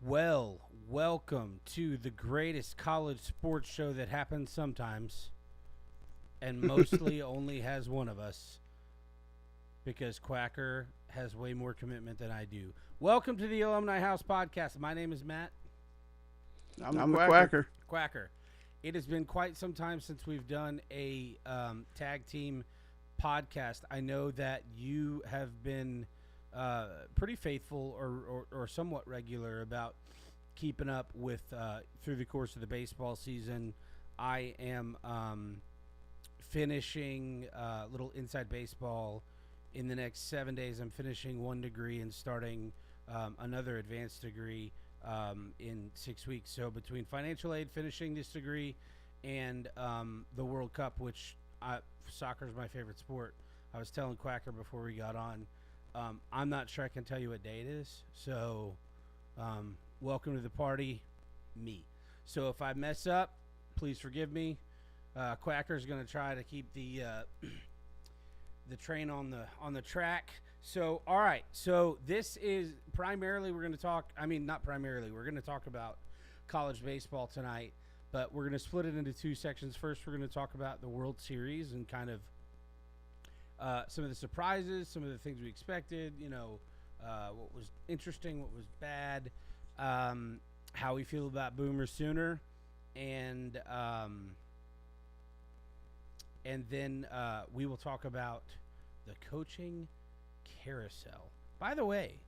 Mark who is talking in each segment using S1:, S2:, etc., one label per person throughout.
S1: Well, welcome to the greatest college sports show that happens sometimes and mostly only has one of us because Quacker has way more commitment than I do. Welcome to the Alumni House Podcast. My name is Matt.
S2: I'm the Quacker.
S1: Quacker. It has been quite some time since we've done a tag team podcast. I know that you have been pretty faithful or somewhat regular about keeping up with through the course of the baseball season. I am finishing little inside baseball in the next 7 days. I'm finishing one degree and starting another advanced degree in 6 weeks. So between financial aid, finishing this degree, and the World Cup, which soccer is my favorite sport. I was telling Quacker before we got on, I'm not sure I can tell you what day it is. So welcome to the party, me. So if I mess up, please forgive me. Quacker's going to try to keep the train on the track. So, all right. So this is primarily we're going to talk. I mean, not primarily. We're going to talk about college baseball tonight, but we're going to split it into two sections. First, we're going to talk about the World Series and kind of some of the surprises, some of the things we expected. What was interesting, what was bad, how we feel about Boomer Sooner, and then we will talk about the coaching carousel. By the way,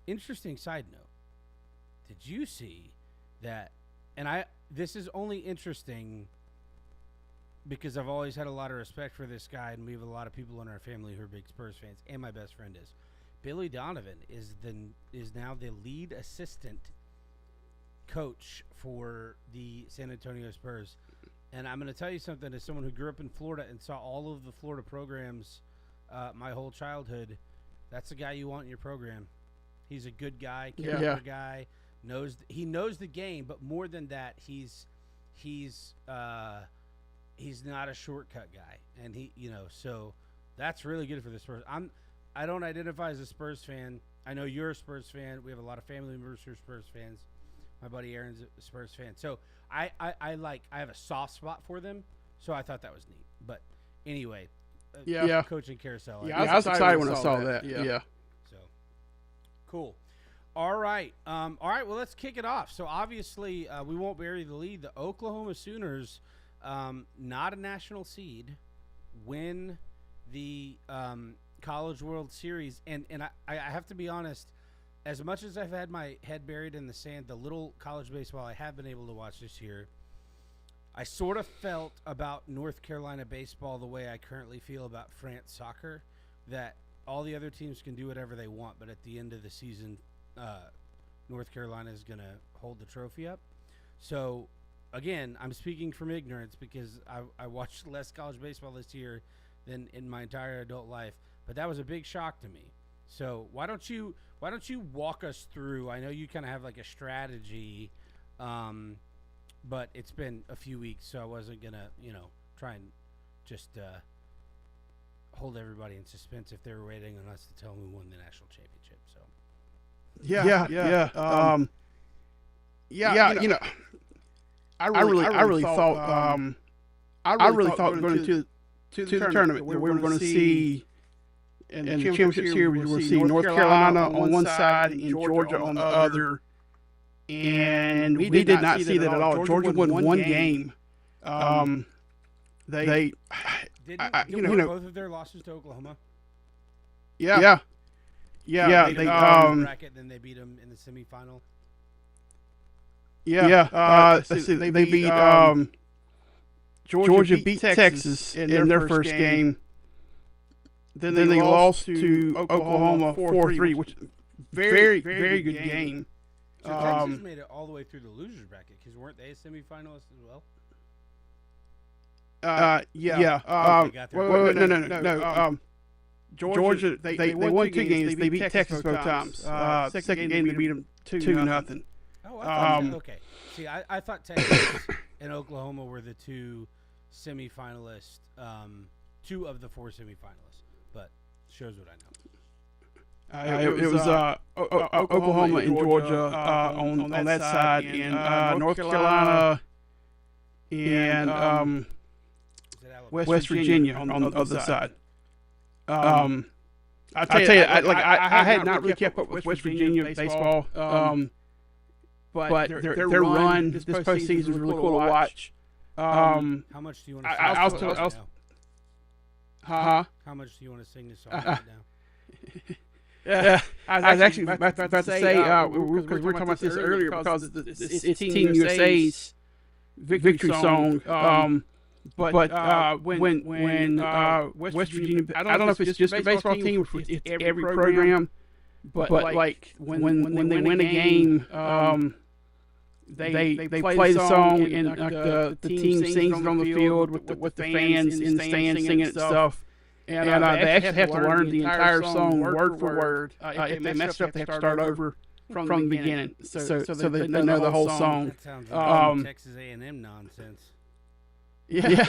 S1: interesting side note. Did you see that? And this is only interesting because I've always had a lot of respect for this guy, and we have a lot of people in our family who are big Spurs fans, and my best friend is. Billy Donovan is now the lead assistant coach for the San Antonio Spurs. And I'm going to tell you something, as someone who grew up in Florida and saw all of the Florida programs my whole childhood, that's the guy you want in your program. He's a good guy, character guy, he knows the game, but more than that, he's not a shortcut guy. And so that's really good for the Spurs. I don't identify as a Spurs fan. I know you're a Spurs fan. We have a lot of family members who are Spurs fans. My buddy Aaron's a Spurs fan. So I have a soft spot for them. So I thought that was neat. But anyway, coaching carousel.
S2: I was excited when I saw that. Yeah.
S1: So cool. All right. Well, let's kick it off. So obviously we won't bury the lead. The Oklahoma Sooners, not a national seed, win the College World Series, and I have to be honest, as much as I've had my head buried in the sand, the little college baseball I have been able to watch this year, I sort of felt about North Carolina baseball the way I currently feel about France soccer, that all the other teams can do whatever they want, but at the end of the season, North Carolina is going to hold the trophy up. So, again, I'm speaking from ignorance because I watched less college baseball this year than in my entire adult life. But that was a big shock to me. So why don't you walk us through? I know you kind of have like a strategy, but it's been a few weeks, so I wasn't gonna try and just hold everybody in suspense if they were waiting on us to tell them who won the national championship. So
S2: I really thought going to the tournament we were going to see. And the championship series, we will see North Carolina on one side and Georgia on the other. And we did not see that at all. Georgia won one game.
S1: They both of their losses to Oklahoma.
S2: Yeah.
S1: They bracket, then they beat them in the semifinal.
S2: They beat Georgia beat Texas in their first game. Then they lost to Oklahoma 4-3, which is a very, very good game.
S1: So Texas made it all the way through the losers bracket because weren't they a semifinalist as well?
S2: No. Georgia, they won two games. They beat Texas both times. Second game, they beat them 2-0.
S1: Oh, okay. See, I thought Texas and Oklahoma were the two semifinalists, two of the four semifinalists. But shows what I know.
S2: It was Oklahoma and Georgia on that side, and North Carolina and West Virginia on the other side. I tell you, I had not really kept up with West Virginia baseball, but their run this postseason was really cool to watch.
S1: How much do you want to sing?
S2: How
S1: much do you want to sing this song right now?
S2: Yeah, I was actually about to say because we were talking about this earlier because it's Team USA's victory song. But when West Virginia, I don't know if it's just a baseball team or if it's every program, but like when they win a game, they play the song and the team sings it on the field with the fans in the stands singing it stuff. And they actually have to learn the entire song word for word. If they mess it up, they have to start over from the beginning. So they know the whole song.
S1: That sounds like Texas A&M nonsense.
S2: Yeah.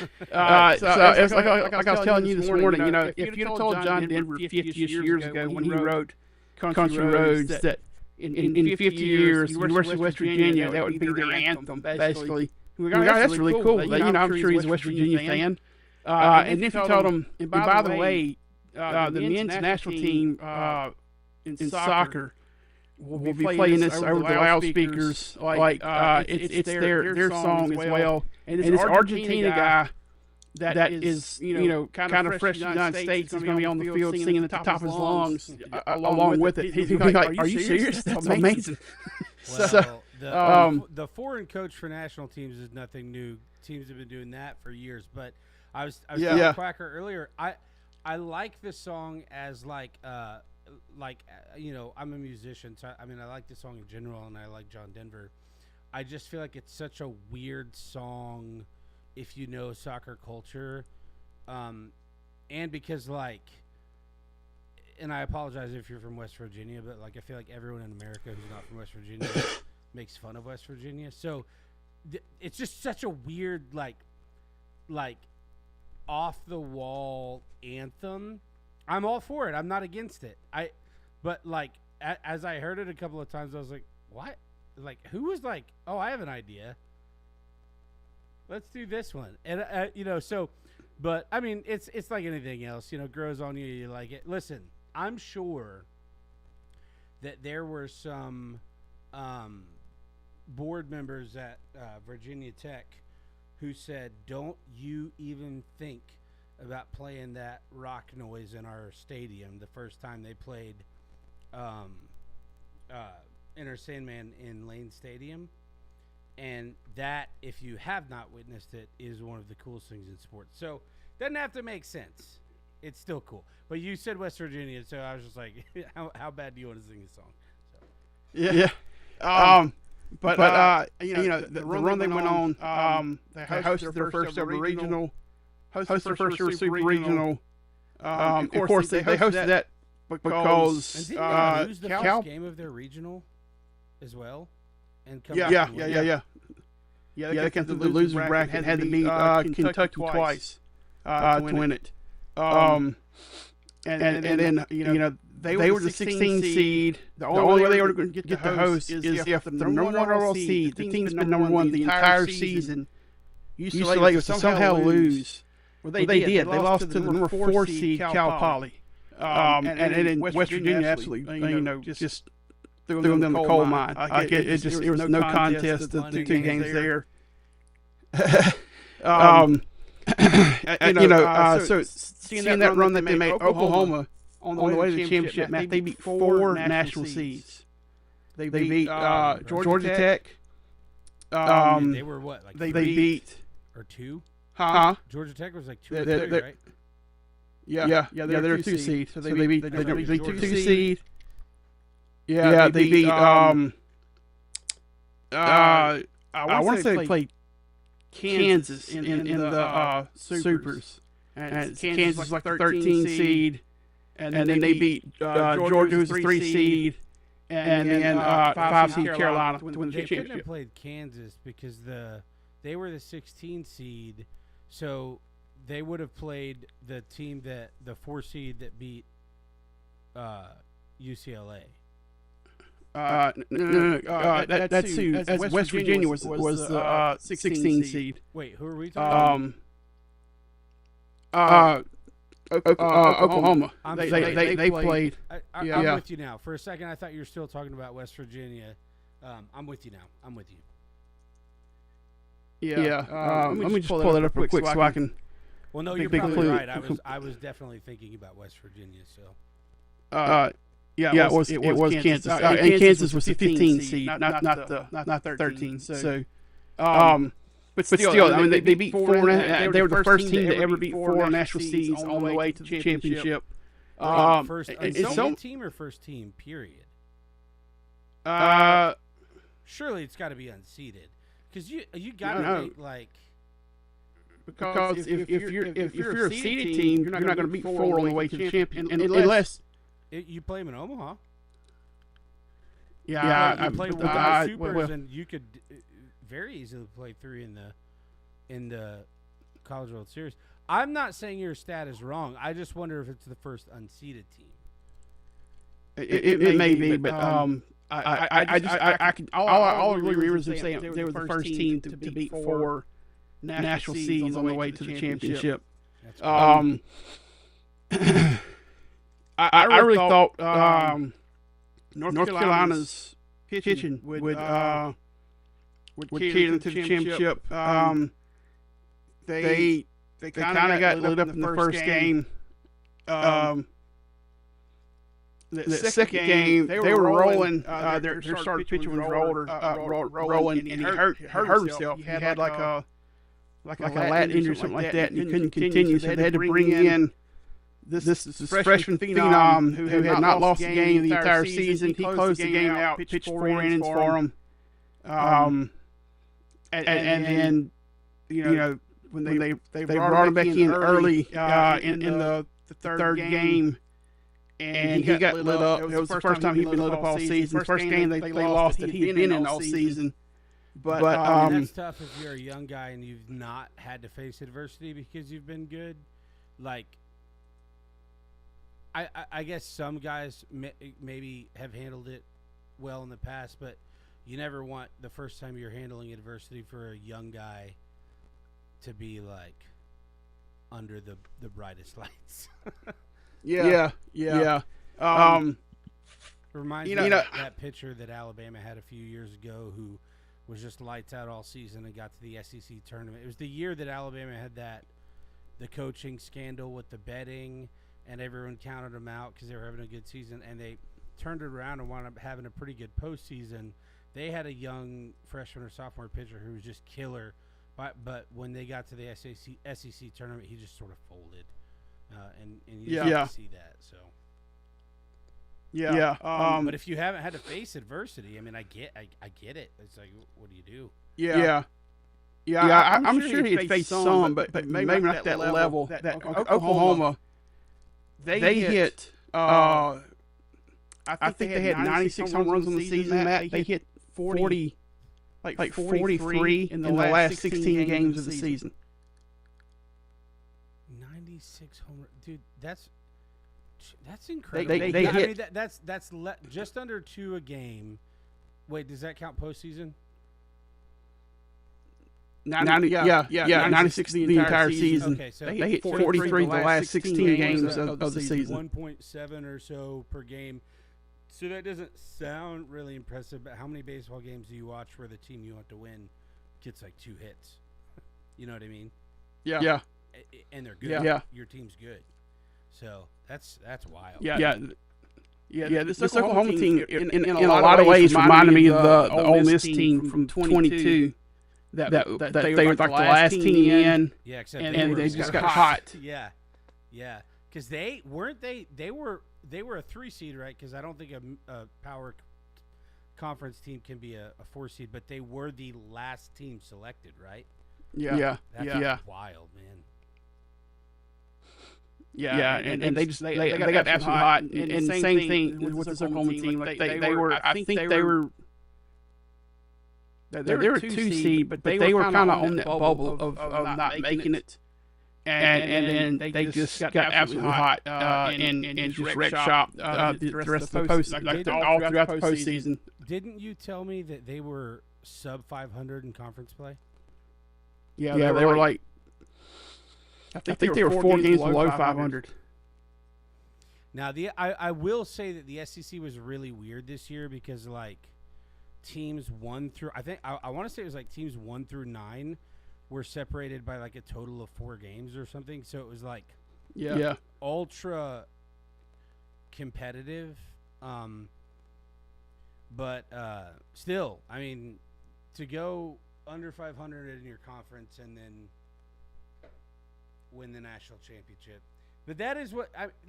S2: So it's like I was telling you this morning, if you'd have told John Denver 50 years ago when he wrote Country Roads that in 50 years, University of West Virginia, that would be their anthem, basically. That's really cool. I'm sure he's a West Virginia fan. And if you told him, and by the way, the men's national team in soccer will be playing this over the loudspeakers, it's their song as well. And this Argentina guy that is kind of fresh to the United States is going to be on the field singing at the top of his lungs along with it. He's like, "Are you serious? That's amazing."
S1: Well, the foreign coach for national teams is nothing new. Teams have been doing that for years, but I was telling Quacker earlier. I like the song as I'm a musician, so I like the song in general, and I like John Denver. I just feel like it's such a weird song if you know soccer culture, and because and I apologize if you're from West Virginia, but I feel like everyone in America who's not from West Virginia makes fun of West Virginia. So it's just such a weird off the wall anthem. I'm all for it. I'm not against it. But as I heard it a couple of times, I was like, what? Who was like, oh, I have an idea. Let's do this one. And but I mean, it's like anything else, grows on you, you like it. Listen, I'm sure that there were some board members at Virginia Tech who said, don't you even think about playing that rock noise in our stadium the first time they played Enter Sandman in Lane Stadium. And that, if you have not witnessed it, is one of the coolest things in sports. So, doesn't have to make sense. It's still cool. But you said West Virginia, so I was just like, how bad do you want to sing this song? So.
S2: Yeah. But the run they went on, they hosted their first ever regional, hosted their first ever super regional. Of course, they hosted that because
S1: and didn't they lose the first game of their regional as well? And come
S2: Yeah, they came through the loser bracket and had to beat Kentucky twice to win it. And then they were the 16 seed. The only way they were going to get the host is if the number one overall seed, the team's been number one the entire season, UCLA was to somehow lose. Well, they did. They lost to the number 4 seed Cal Poly. And then West Virginia absolutely, just threw them in the coal mine. There was no contest. The two games there. So seeing that run that they made, Oklahoma on the way to the championship, Matt, they beat 4 national seeds. They beat Georgia Tech.
S1: They were what?
S2: They beat
S1: or 2?
S2: Huh?
S1: Georgia Tech was 2 or 3, right?
S2: Yeah. They're 2 seeds. So they beat 2 seed. Yeah, they beat. I want to say they played Kansas in the Supers, and Kansas was like the 13 seed, and then they beat Georgia, who's a 3 seed, and then 5 seed Carolina to win the championship. They
S1: couldn't have played Kansas because they were the 16 seed, so they would have played the 4 seed that beat UCLA.
S2: No. That's who. That's West Virginia was the 16 seed.
S1: Wait, who are we talking
S2: Oklahoma. They played.
S1: I'm with you now. For a second, I thought you were still talking about West Virginia. I'm with you now. I'm with you.
S2: Yeah. Let me just pull that up real quick so I can.
S1: Well, no, you're probably right. I was definitely thinking about West Virginia. So.
S2: It was Kansas. And Kansas was the 15 seed, not the 13. So, but still, I mean, they beat four. They were the first team to ever beat four national seeds on the way to the championship.
S1: First unseeded team or first team? Period. Surely it's got to be unseeded because you got to make like.
S2: Because if you're a seeded team, you're not going to beat four on the way to the champion unless.
S1: You play them in Omaha.
S2: Yeah,
S1: you play one supers, and you could very easily play three in the College World Series. I'm not saying your stat is wrong. I just wonder if it's the first unseeded team.
S2: It may be, but all I really remember is them saying they were the first team to beat four national seeds on the way to the championship. I really thought North Carolina's pitching would carry them to the championship. They kind of got lit up in the first game. The second game, they were rolling. Their starting pitcher was rolling, and he hurt himself. He had like a lat injury or something like that, and he couldn't continue. So they had to bring in this freshman phenom who had not lost a game the entire season. He closed the game out, pitched 4 innings for them. And then when they brought him back in early in the third game, and he got lit up. It was the first time he'd been lit up all season. The first game they lost that he'd been in all season. But
S1: that's tough if you're a young guy and you've not had to face adversity because you've been good. Like, I guess some guys maybe have handled it well in the past, but you never want the first time you're handling adversity for a young guy to be like under the brightest lights.
S2: Yeah.
S1: Reminds me of that pitcher that Alabama had a few years ago who was just lights out all season and got to the SEC tournament. It was the year that Alabama had the coaching scandal with the betting, and everyone counted them out because they were having a good season, and they turned it around and wound up having a pretty good postseason. They had a young freshman or sophomore pitcher who was just killer, but when they got to the SEC tournament, he just sort of folded, and you just see that. So but if you haven't had to face adversity, I mean, I get it. It's like, what do you do?
S2: I'm sure he'd faced some, but maybe not at that level. That Oklahoma. They hit. I think they had 96 home runs on the season. Matt, they hit 43 in the last 16 games of the season.
S1: 96 home runs, dude. That's incredible.
S2: They hit.
S1: I mean, that's just under 2 a game. Wait, does that count postseason?
S2: 96 the entire season.
S1: Okay, so
S2: they hit 43 the last 16 games of the season.
S1: 1.7 or so per game. So that doesn't sound really impressive, but how many baseball games do you watch where the team you want to win gets like 2 hits? You know what I mean?
S2: Yeah.
S1: And they're good.
S2: Yeah.
S1: Your team's good. So that's wild.
S2: Yeah. This Oklahoma team in a lot of ways reminded me of the Ole Miss team from 22. That they were like the last team in.
S1: Yeah, except
S2: and they just got hot.
S1: Yeah, because they were a 3 seed, right? Because I don't think a power conference team can be a 4 seed, but they were the last team selected, right?
S2: Yeah.
S1: That's wild, man.
S2: Yeah, and they got absolutely hot. And same thing with this Oklahoma team. Like they were, I think they were. They were a 2 seed, but they were kind of on that bubble of not making it. and then they just got absolutely hot and just wrecked shop the rest of the post, like all throughout the postseason.
S1: Didn't you tell me that they were sub 500 in conference play?
S2: Yeah, they were like, I think they were 4 games below 500.
S1: Now, I will say that the SEC was really weird this year because, like, teams 1 through, I want to say it was like teams 1 through 9 were separated by like a total of 4 games or something. So it was like ultra competitive. But still, I mean, to go under 500 in your conference and then win the national championship. But that is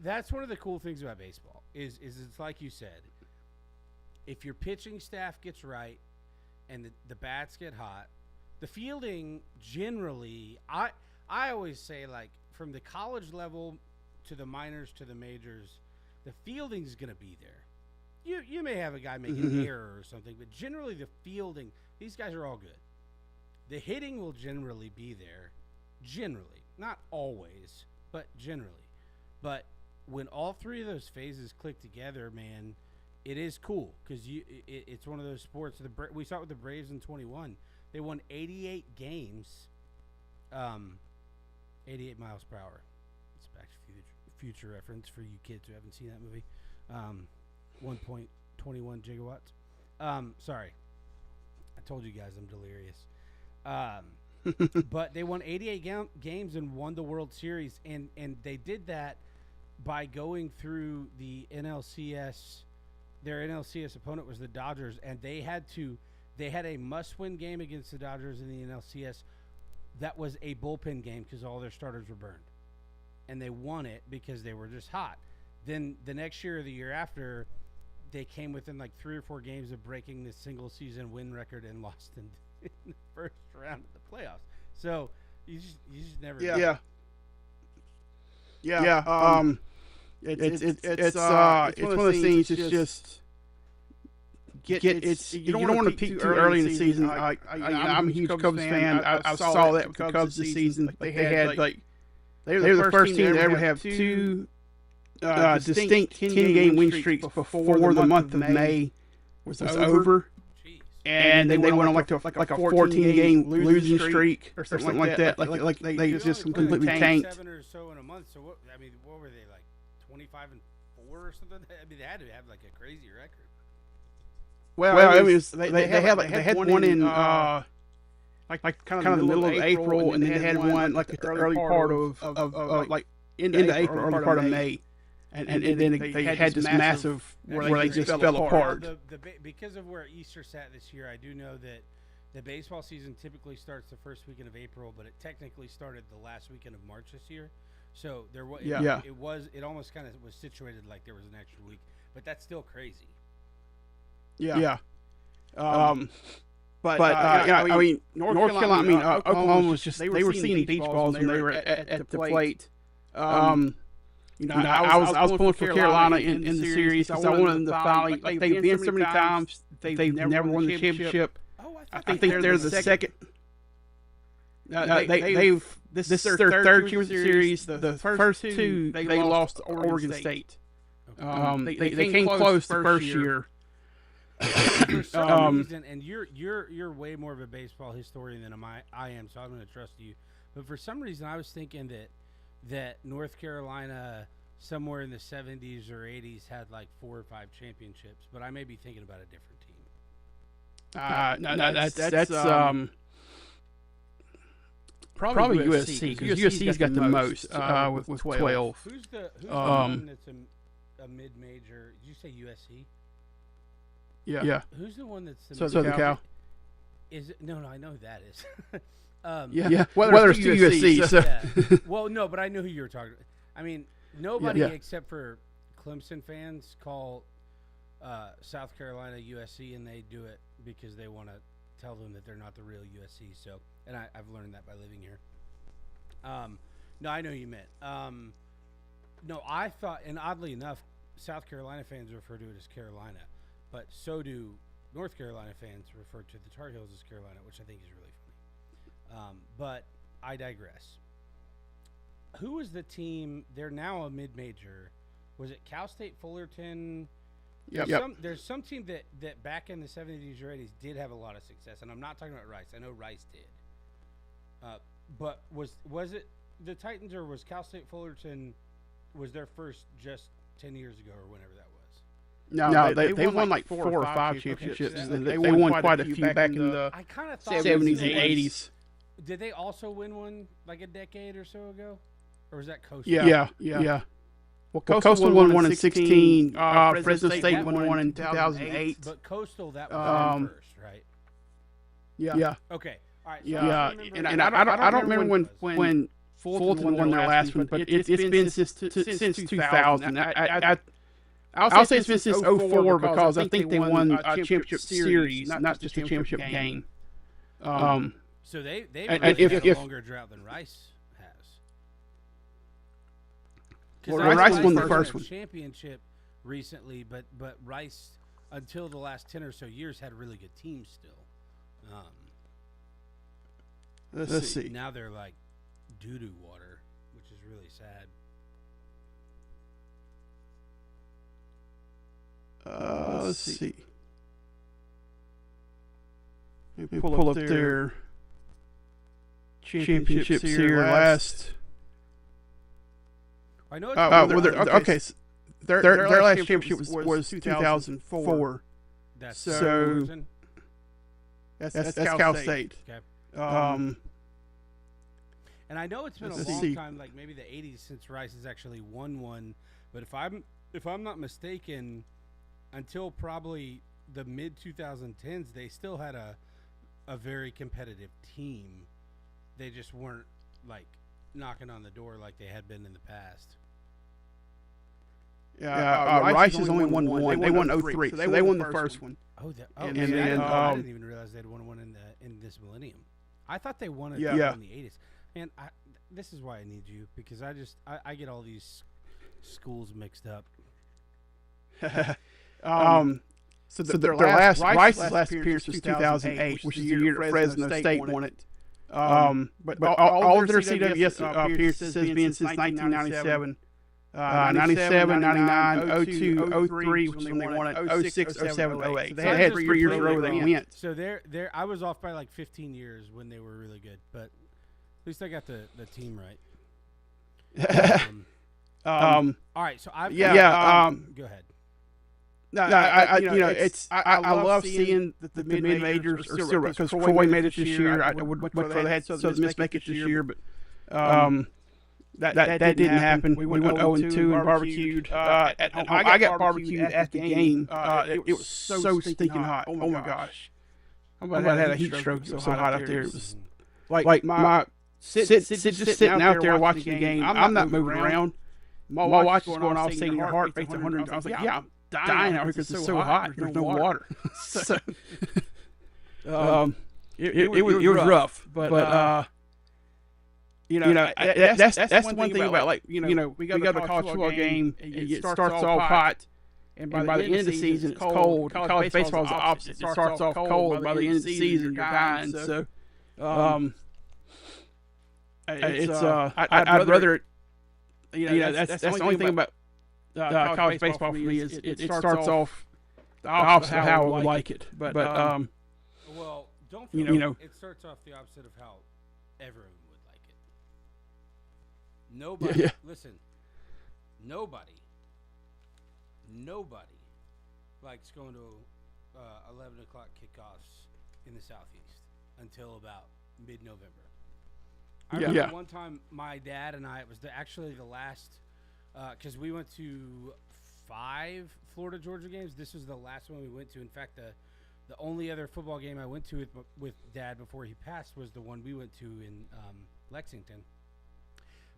S1: that's one of the cool things about baseball is it's like you said, if your pitching staff gets right and the bats get hot, the fielding generally, I always say, like, from the college level to the minors to the majors, the fielding's going to be there. You may have a guy make an error or something, but generally the fielding, these guys are all good. The hitting will generally be there. Generally. Not always, but generally. But when all 3 of those phases click together, man, it is cool because it's one of those sports. We saw it with the Braves in 21. They won 88 games, 88 miles per hour. It's Back to Future reference for you kids who haven't seen that movie. 1.21 gigawatts. Sorry. I told you guys I'm delirious. But they won 88 games and won the World Series, and they did that by going through the NLCS. Their NLCS opponent was the Dodgers, and they had a must-win game against the Dodgers in the NLCS. That was a bullpen game because all their starters were burned, and they won it because they were just hot. Then the next year or the year after, they came within like 3 or 4 games of breaking the single-season win record and lost in the first round of the playoffs. So you just never know.
S2: It's one of those things. It's just you don't want to peak too early in the season. I'm a huge Cubs fan. I saw that with the Cubs this season. They were the first team to ever have 2 distinct 10-game win streaks before the month of May was over. And they went on like a 14-game losing streak or something like that. Like they just completely tanked.
S1: 7 or so in a month. So what were they, like 25-4 or something? I mean, they had to have like a crazy record.
S2: Well, they had one in like kind of the middle of April, and then they had one like at the early part of like into April, early part of May. And then they had this massive where they just fell apart.
S1: Because of where Easter sat this year, I do know that the baseball season typically starts the first weekend of April, but it technically started the last weekend of March this year. So it almost kind of was situated like there was an extra week, but that's still crazy.
S2: Yeah. But I mean, North Carolina, Oklahoma was just, they were seeing beach balls when they were at the plate. I was pulling for Carolina in the series because I wanted them to finally, like, they've been so many times, they've never won the championship. I think they're the second. This is their third championship series. The first 2 they lost to Oregon State. They came close the first year.
S1: For some reason, and you're way more of a baseball historian than I am, so I'm going to trust you. But for some reason, I was thinking that North Carolina somewhere in the 70s or 80s had like 4 or 5 championships, but I may be thinking about a different team.
S2: No, that's probably USC, because USC's got the most with 12.
S1: Who's the one that's a mid-major? Did you say USC?
S2: Yeah.
S1: Who's the one that's the
S2: Southern Cal?
S1: Is it? No, I know who that is.
S2: Whether it's USC. So.
S1: Yeah. Well, no, but I knew who you were talking about. I mean, nobody except for Clemson fans call South Carolina USC, and they do it because they want to tell them that they're not the real USC. So, and I've learned that by living here. No, I know who you meant. No, I thought, and oddly enough, South Carolina fans refer to it as Carolina, but so do North Carolina fans refer to the Tar Heels as Carolina, which I think is really funny. But I digress. who was the team? They're now a mid-major. Was it Cal State Fullerton?
S2: Yep.
S1: There's some team that back in the 70s or 80s did have a lot of success, and I'm not talking about Rice. I know Rice did. But was it the Titans, or was Cal State Fullerton was their first just 10 years ago or whenever that was?
S2: No, they won like 4 or 5 championships.
S1: Okay,
S2: They won quite a few back in the
S1: I kind of thought
S2: 70s and 80s.
S1: Did they also win one like a decade or so ago? Or was that Coastal?
S2: Yeah. Well, Coastal won one in 16. Fresno State won one in 2008.
S1: But Coastal, that was their first, right?
S2: Yeah.
S1: Okay. All right. So
S2: Yeah. And I don't remember when Fulton won their last one, but it's been since 2000. I'll say it's been since 04 because I think they won a championship series, not just a championship game.
S1: So they've
S2: and
S1: had a
S2: if-
S1: longer drought than Rice has.
S2: Well,
S1: Rice
S2: won the
S1: won
S2: first
S1: a
S2: one.
S1: championship recently, but Rice until the last 10 or so years had really good teams still.
S2: Let's see.
S1: Now they're like doo-doo water, which is really sad.
S2: Let's see. Let me pull up their championship series last.
S1: I know it's
S2: okay. Their last championship was 2004.
S1: That's
S2: so
S1: Fullerton?
S2: that's Cal State.
S1: Okay. And I know it's been a
S2: Let's
S1: long
S2: see.
S1: time, like maybe the 80s, since Rice has actually won one. But if I'm not mistaken, until probably the mid 2010s, they still had a very competitive team. They just weren't like knocking on the door like they had been in the past.
S2: Rice has only won one. They won 03, so they won the first one.
S1: And
S2: then,
S1: I didn't even realize they'd won one in this millennium. I thought they won it in the 80s. And this is why I need you, because I get all these schools mixed up.
S2: So their last Rice's last appearance was 2008, which is the year that Fresno State won it. But all of their CWS appearances has been since 1997. 97, 99, 02, 03, which is when they won it, 06, 07, 08. So they had 3 years in a row they went.
S1: So they're I was off by like 15 years when they were really good, but at least I got the team right. All right, so I've
S2: go
S1: ahead.
S2: No, I love seeing the mid majors are still, because Troy made it this year. I would much rather they had Southern Miss make it this year, but that didn't happen. We went 0-2 and barbecued at home. I got barbecued at the game. It was so stinking hot. Oh my gosh! I had a heat stroke. It was so hot out there. It was like my just sitting out there watching the game. I'm not moving around. My watch is going off, saying your heart rate's 100. I was like, yeah, I'm dying out here because it's so hot. There's no water. So, it was rough, but that's the one thing about, like, we go to the college football game. It starts off hot, and by the end of the season it's cold. College baseball is the opposite. It starts off cold. By the end of the season you're dying. So, I'd rather. That's the only thing about college baseball for me is it starts off the opposite of how I would like it. But
S1: well, don't feel it starts off the opposite of how everyone would like it. Nobody, listen, nobody likes going to 11 o'clock kickoffs in the Southeast until about mid-November. I remember one time my dad and I, it was actually the last, because we went to 5 Florida-Georgia games. This was the last one we went to. In fact, the only other football game I went to with Dad before he passed was the one we went to in Lexington.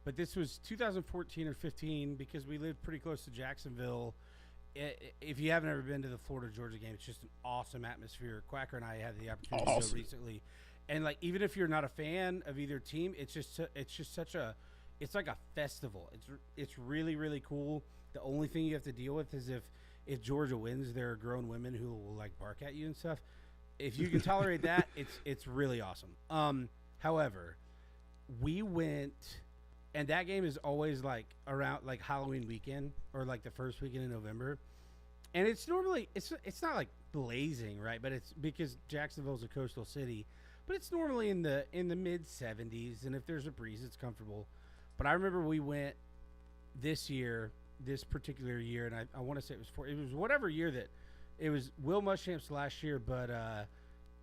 S1: But this was 2014 or 15 because we lived pretty close to Jacksonville. If you haven't ever been to the Florida-Georgia game, it's just an awesome atmosphere. Quacker and I had the opportunity to go recently. And like, even if you're not a fan of either team, it's just such a, it's like a festival. It's really, really cool. The only thing you have to deal with is if Georgia wins, there are grown women who will like bark at you and stuff. If you can tolerate that, it's really awesome. However, we went And that game is always like around like Halloween weekend or like the first weekend in November. And it's normally it's not like blazing, right? But it's because Jacksonville's a coastal city, but it's normally in the mid 70s, and if there's a breeze, it's comfortable. But I remember we went this particular year, and I want to say it was whatever year that it was Will Muschamp's last year, but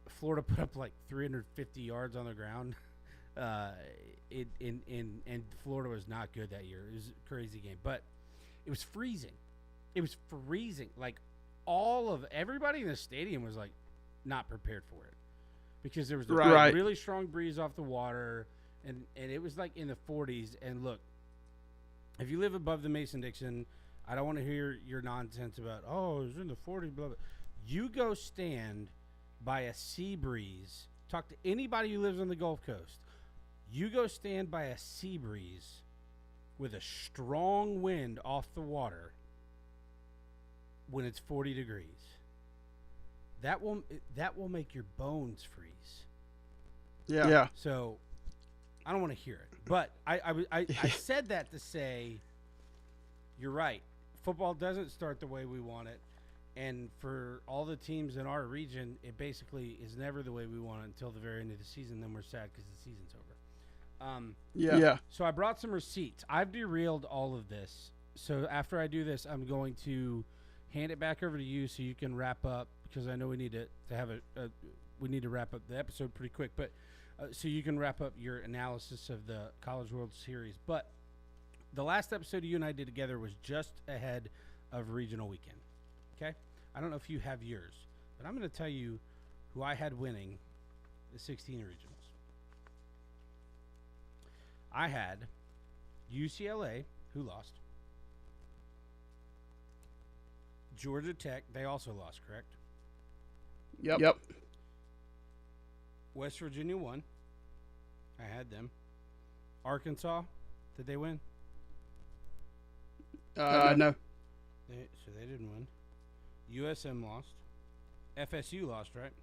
S1: Florida put up like 350 yards on the ground. And Florida was not good that year. It was a crazy game, but it was freezing. It was freezing. Like everybody in the stadium was like not prepared for it because there was a really strong breeze off the water, and it was like in the 40s. And look, if you live above the Mason-Dixon, I don't want to hear your nonsense about, oh, it was in the 40s, blah, blah. You go stand by a sea breeze. Talk to anybody who lives on the Gulf Coast. You go stand by a sea breeze with a strong wind off the water when it's 40 degrees. That will make your bones freeze.
S2: Yeah.
S1: So I don't want to hear it. But I said that to say you're right. Football doesn't start the way we want it. And for all the teams in our region, it basically is never the way we want it until the very end of the season. Then we're sad because the season's over.
S2: Yeah.
S1: So I brought some receipts. I've derailed all of this. So after I do this, I'm going to hand it back over to you so you can wrap up, because I know we need to have we need to wrap up the episode pretty quick. But so you can wrap up your analysis of the College World Series. But the last episode you and I did together was just ahead of regional weekend. Okay? I don't know if you have yours, but I'm going to tell you who I had winning the 16 regionals. I had UCLA, who lost. Georgia Tech, they also lost, correct?
S2: Yep.
S1: West Virginia won. I had them. Arkansas, did they win?
S2: No.
S1: So they didn't win. USM lost. FSU lost, right?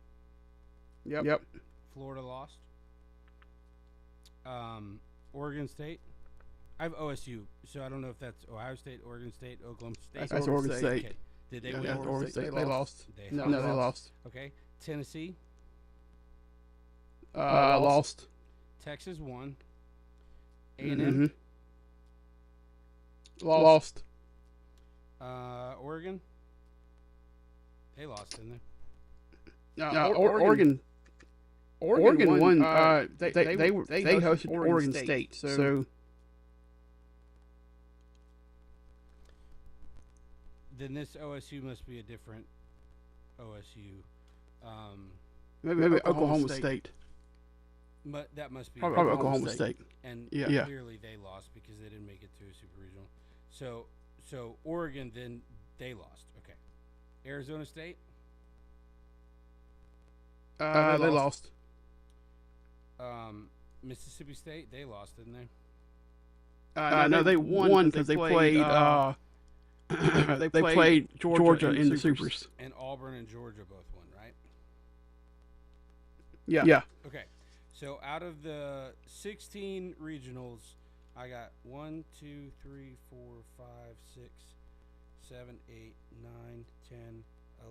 S2: Yep.
S1: Florida lost. Oregon State. I have OSU, so I don't know if that's Ohio State, Oregon State, Oklahoma State.
S2: That's Oregon State.
S1: Okay. Did they
S2: Yeah,
S1: win?
S2: Oregon State. They lost.
S1: No,
S2: they lost.
S1: Okay. Tennessee.
S2: Lost.
S1: Texas won.
S2: A&M.
S1: Mm-hmm.
S2: Lost.
S1: Oregon. They lost, didn't they?
S2: Oregon won. They hosted Oregon State. So
S1: then this OSU must be a different OSU.
S2: Maybe Oklahoma State.
S1: But that must be
S2: Probably Oklahoma State.
S1: And
S2: Yeah.
S1: clearly they lost because they didn't make it to a super regional. So Oregon, then they lost. Okay. Arizona State.
S2: They lost.
S1: Mississippi State, they lost, didn't they?
S2: No, they won because they played. They played Georgia in the Supers.
S1: And Auburn and Georgia both won, right?
S2: Yeah.
S1: Okay. So out of the 16 regionals, I got 1, 2, 3, 4, 5, 6, 7, 8, 9, 10,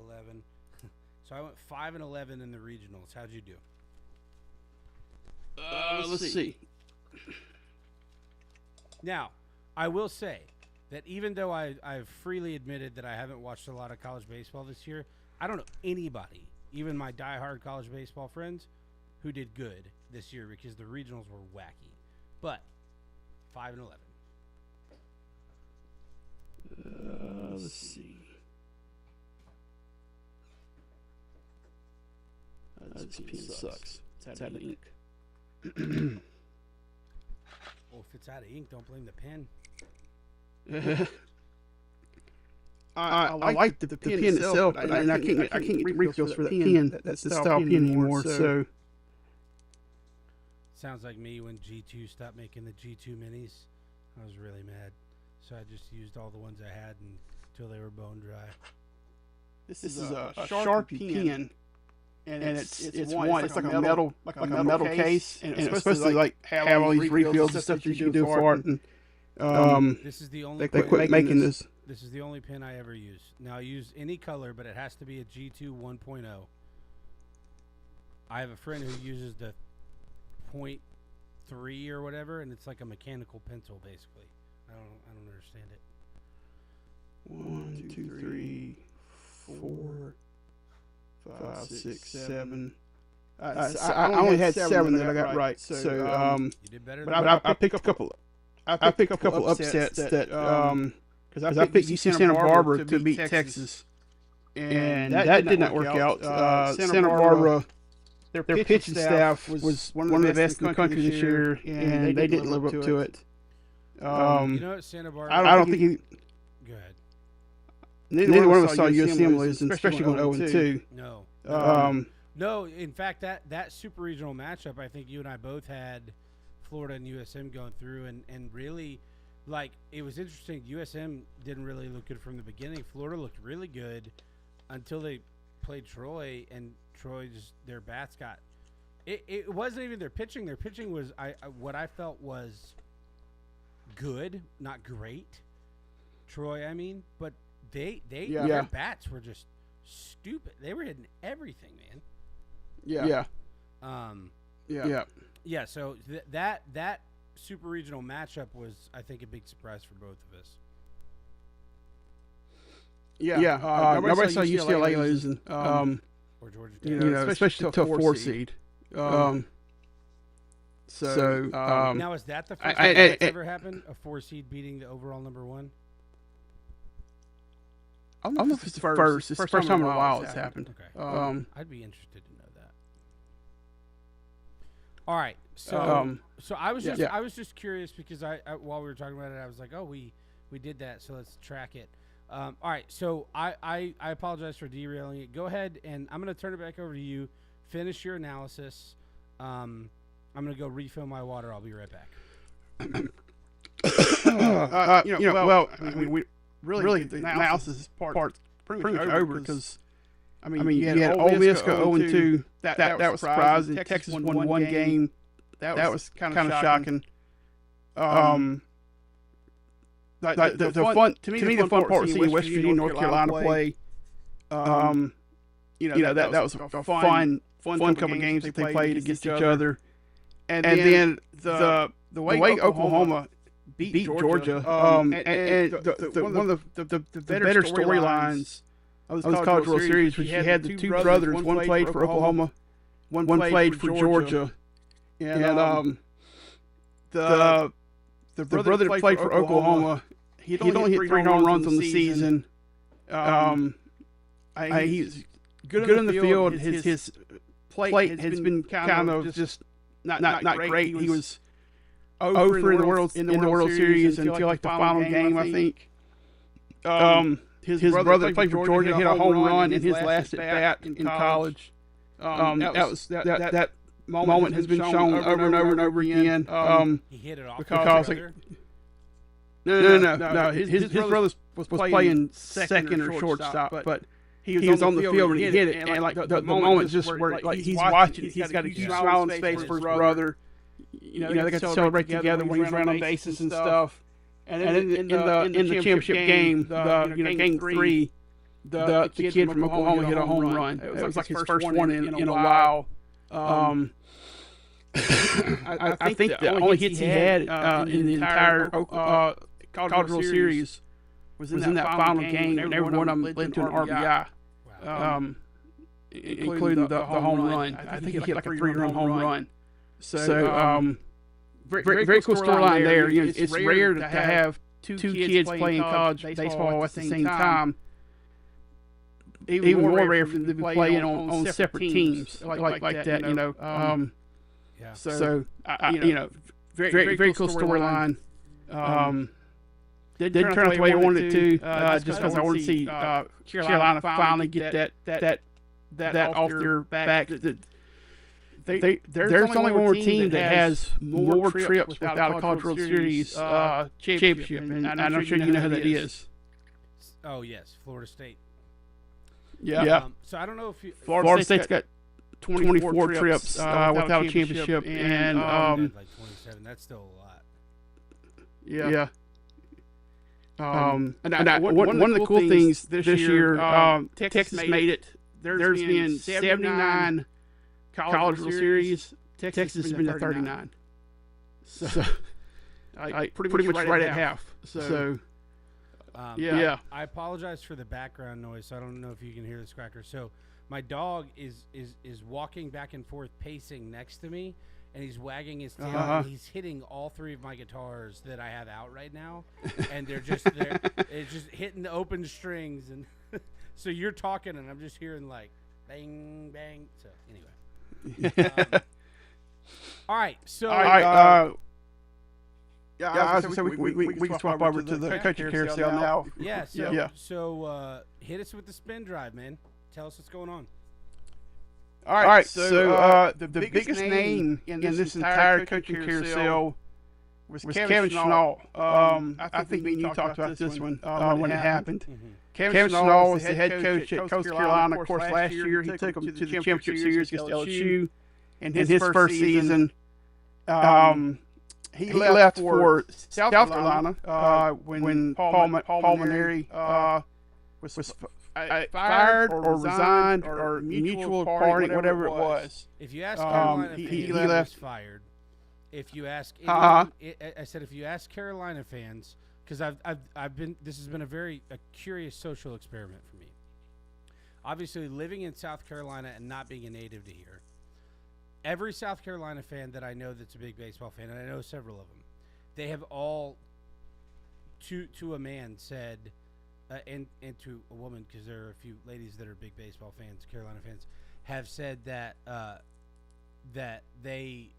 S1: 11. So I went 5 and 11 in the regionals. How'd you do?
S2: Let's see.
S1: Now, I will say that even though I've freely admitted that I haven't watched a lot of college baseball this year, I don't know anybody, even my diehard college baseball friends, who did good this year because the regionals were wacky. But 5 and 11.
S2: Let's see. This pen sucks. It's out of ink.
S1: Well, if it's out of ink, don't blame the pen.
S2: I like the pen itself, but I can't get refills for that pen. That's the style pen anymore. So
S1: sounds like me when G2 stopped making the G2 minis. I was really mad, so I just used all the ones I had until they were bone dry.
S2: this is a Sharpie pen. and it's like a metal case, and it's supposed to like have all these refills and stuff that you can do for it. And
S1: this is the only
S2: they quit making this.
S1: This is the only pin I ever use. Now I use any color, but it has to be a G2 1.0. I have a friend who uses the .3 or whatever, and it's like a mechanical pencil basically. I don't understand it.
S2: 1, 2, 3, 4, 5, 6, 7. I only had 7 that I got right. So
S1: you did better.
S2: But I picked a couple. I picked a couple upsets that because I picked UC Santa Barbara to beat Texas, and that did not work out. Santa Barbara, their pitching staff was one of the best in the country this year, and they didn't live up to it.
S1: You know what, Santa Barbara?
S2: I don't think he.
S1: Go ahead.
S2: Neither one of us saw USM lose, especially going 0-2.
S1: No. No. In fact, that super regional matchup, I think you and I both had Florida and USM going through, and really, like, it was interesting. USM didn't really look good from the beginning. Florida looked really good until they played Troy, and Troy just their bats got. It wasn't even their pitching. Their pitching was what I felt was good, not great. Troy, I mean, but their bats were just stupid. They were hitting everything, man. Yeah. So that super regional matchup was, I think, a big surprise for both of us.
S2: Nobody saw UCLA losing.
S1: Or Georgia Tech.
S2: Especially to a 4 seed. Now
S1: is that the first time that's ever happened? A 4 seed beating the overall number 1?
S2: I don't know if it's the first. It's the first time in a while it's happened.
S1: Okay. I'd be interested to know that. All right. So I was just curious because I while we were talking about it, I was like, oh, we did that, so let's track it. All right. So I apologize for derailing it. Go ahead, and I'm going to turn it back over to you. Finish your analysis. I'm going to go refill my water. I'll be right back.
S2: We really the analysis part pretty much over because I mean you had Ole Miss go 0-2. That was surprising. Texas won one game. That was kind of shocking. The fun to me the fun part was seeing West Virginia, North Carolina play. That was a fun couple games that they played against each other. And then the way Oklahoma beat Georgia, and one of the better storylines of this college World Series was you had the two brothers. One played for Oklahoma, one played for Georgia, and the brother that played for Oklahoma, he'd only hit 3 home runs on the season. He's good in the field. His plate has been kind of just not great. He was over in the World Series until like the final game, I think. His brother played for Georgia, hit a home run in his last at bat in college. That moment has been shown over and over and over again.
S1: He hit it off
S2: because no. His brother was playing second or shortstop, but he was on the field when he hit it, and like the moment just where like he's watching, he's got a huge smile on his face for his brother. They got to celebrate together when he's running on bases and stuff. And then in the championship game, game 3, the kid from Oklahoma hit a home run. It was like his first one in a while. I think the only hits he had in the entire College World Series was in that final game, and every one of them led to an RBI, including the home run. I think he hit like a 3-run home run. So very cool storyline there. It's rare to have two kids playing college baseball at the same time. Even more rare for them to be playing on separate teams like that. Very cool storyline. Didn't turn out the way I wanted it to, just because I wanted to see Carolina finally get that off their back. There's only one more team that has more trips without a College World Series championship, and I'm sure you know who that is.
S1: Oh yes, Florida State.
S2: Yeah.
S1: So I don't know if
S2: Florida State's got 24 trips without a championship, and
S1: like 27. That's still a lot.
S2: Yeah. One of the cool things this year, Texas made it. There's been 79 College World Series. Texas has been to 39. So pretty much right at half. So yeah.
S1: I apologize for the background noise. So I don't know if you can hear this cracker. So my dog is walking back and forth, pacing next to me, and he's wagging his tail. And he's hitting all three of my guitars that I have out right now, and it's just hitting the open strings. And so you're talking, and I'm just hearing like bang bang. So anyway, all right. So
S2: we can swap over to the coaching carousel now.
S1: Yeah. So hit us with the spin drive, man. Tell us what's going on.
S2: All right. So the biggest name in this entire coaching carousel was Kevin Schnall. I think me and you talked about this one when it happened.
S1: Mm-hmm.
S2: Kevin Schnall was the head coach at Coastal Carolina. Of course, last year he took them to the championship series against LSU. In his first season, he left for South Carolina when Paul Mainieri was fired or resigned or mutual parting, whatever it was.
S1: If you ask Carolina,
S2: he left.
S1: Was fired. If you ask, I said if you ask Carolina fans, because I've been, this has been a curious social experiment for me. Obviously, living in South Carolina and not being a native to here, every South Carolina fan that I know that's a big baseball fan, and I know several of them, they have all, to a man, said, and to a woman, because there are a few ladies that are big baseball fans, Carolina fans, have said that that they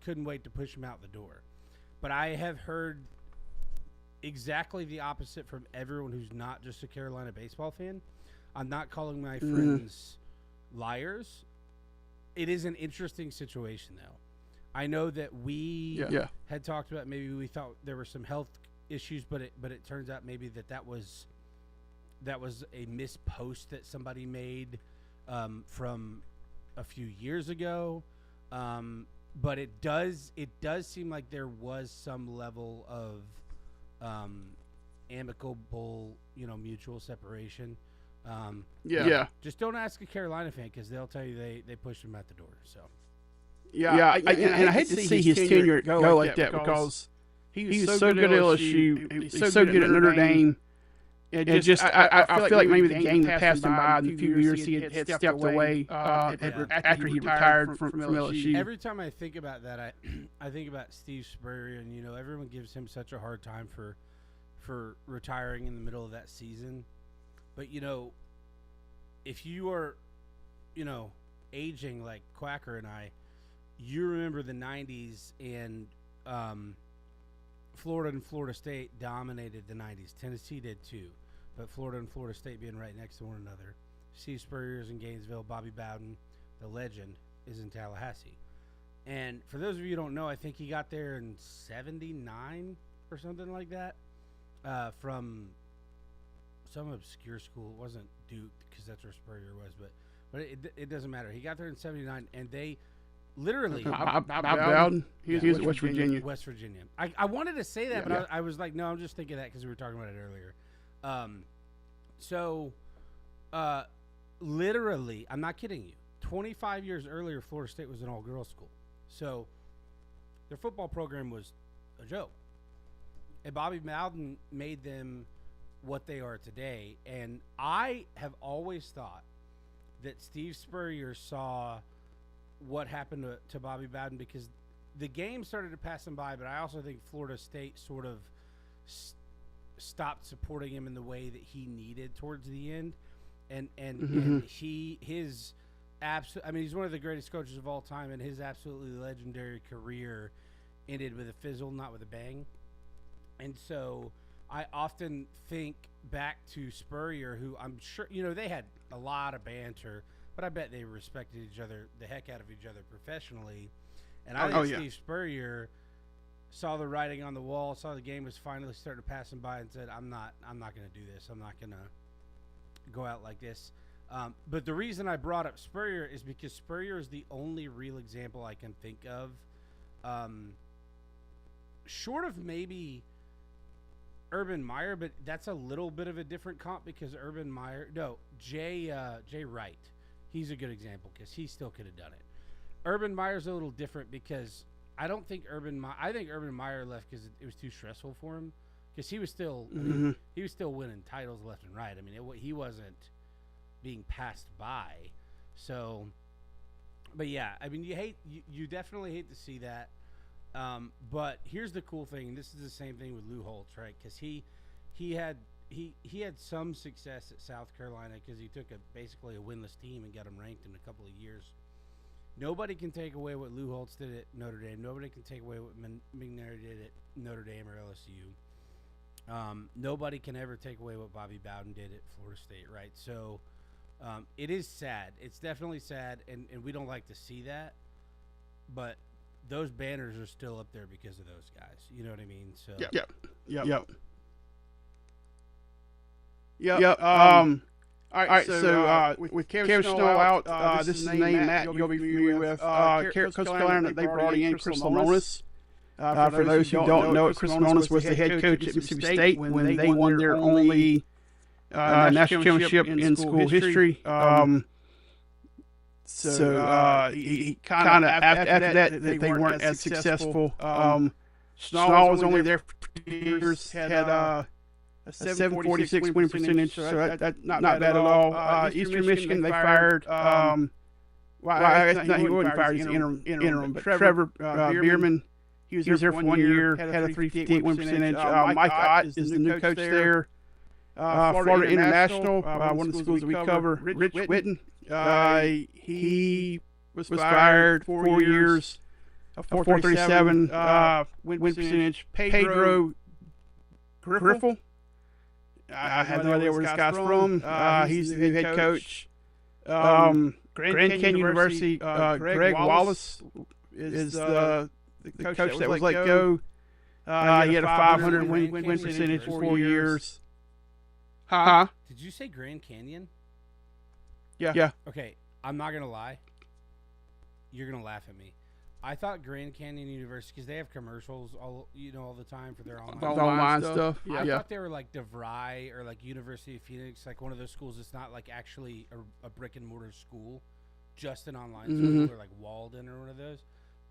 S1: couldn't wait to push him out the door. But I have heard exactly the opposite from everyone who's not just a Carolina baseball fan. I'm not calling my friends liars. It is an interesting situation, though. I know that we had talked about, maybe we thought there were some health issues, but it turns out maybe that was a missed post that somebody made from a few years ago. But it does seem like there was some level of amicable, mutual separation. Just don't ask a Carolina fan, because they'll tell you they pushed him out the door. So
S2: and I hate to see his tenure go like that because he was so good at LSU, he was so good at Notre Dame. I feel like maybe the game passed him by in a few years. He had stepped away after he retired from LSU.
S1: Every time I think about that, I think about Steve Spurrier, and everyone gives him such a hard time for retiring in the middle of that season. But if you are, aging like Quacker and I, you remember the '90s, and Florida and Florida State dominated the '90s. Tennessee did too, but Florida and Florida State being right next to one another. Steve Spurrier's in Gainesville. Bobby Bowden, the legend, is in Tallahassee. And for those of you who don't know, I think he got there in '79 or something like that from some obscure school. It wasn't Duke, because that's where Spurrier was, but it doesn't matter. He got there in '79, and they literally
S2: Bob Bowden. He was West Virginia.
S1: West Virginia. I wanted to say that, but I was like, no, I'm just thinking that because we were talking about it earlier. Literally, I'm not kidding you. 25 years earlier, Florida State was an all-girls school, so their football program was a joke. And Bobby Bowden made them what they are today. And I have always thought that Steve Spurrier saw what happened to Bobby Bowden, because the game started to pass him by, but I also think Florida State sort of stopped supporting him in the way that he needed towards the end. And he's one of the greatest coaches of all time, and his absolutely legendary career ended with a fizzle, not with a bang. And so I often think back to Spurrier, who I'm sure, they had a lot of banter, but I bet they respected each other, the heck out of each other professionally. And I think Steve Spurrier saw the writing on the wall, saw the game was finally starting to pass him by, and said, I'm not going to do this. I'm not going to go out like this. But the reason I brought up Spurrier is because Spurrier is the only real example I can think of, short of maybe Urban Meyer, but that's a little bit of a different comp because Jay Wright, he's a good example because he still could have done it. Urban Meyer's a little different because I think Urban Meyer left because it was too stressful for him because he was still he was still winning titles left and right. I mean, he wasn't being passed by. So, but yeah, I mean, you definitely hate to see that. But here's the cool thing. This is the same thing with Lou Holtz, right? Because he had some success at South Carolina because he took basically a winless team and got them ranked in a couple of years. Nobody can take away what Lou Holtz did at Notre Dame. Nobody can take away what McNair did at Notre Dame or LSU. Nobody can ever take away what Bobby Bowden did at Florida State, right? So it is sad. It's definitely sad, and we don't like to see that. But those banners are still up there because of those guys. You know what I mean? So
S2: Yep. All right. So with Kevin Snow out, this is a name Matt you'll be familiar with. Coach Carolina, they brought in Chris Lemonis. For those who don't know, Chris Lemonis was the head coach at Mississippi State when they won their only national championship in school history. So he kind of after that they weren't as successful. Snall was only there for 2 years. Had a 746 winning percentage, so that's not bad at all. Eastern Michigan, they fired. I guess he wasn't fired; he's interim. But Trevor Bierman, he was there for 1 year, had a 358 win percentage. Mike Ott is the new coach there. Florida International, one of the schools that we cover. Rich Witten, he was fired 4 years, a 437 win percentage. Pedro Griffel. I have no idea where this guy's from. He's the new head coach. Grand Canyon University, Greg Wallace is the coach that was let go. He had a 500 win percentage for 4 years.
S1: Did you say Grand Canyon?
S2: Yeah.
S1: Okay, I'm not going to lie. You're going to laugh at me. I thought Grand Canyon University, because they have commercials all the time for their
S2: online stuff.
S1: I thought they were like DeVry or like University of Phoenix, like one of those schools that's not like actually a brick and mortar school, just an online school, or like Walden or one of those.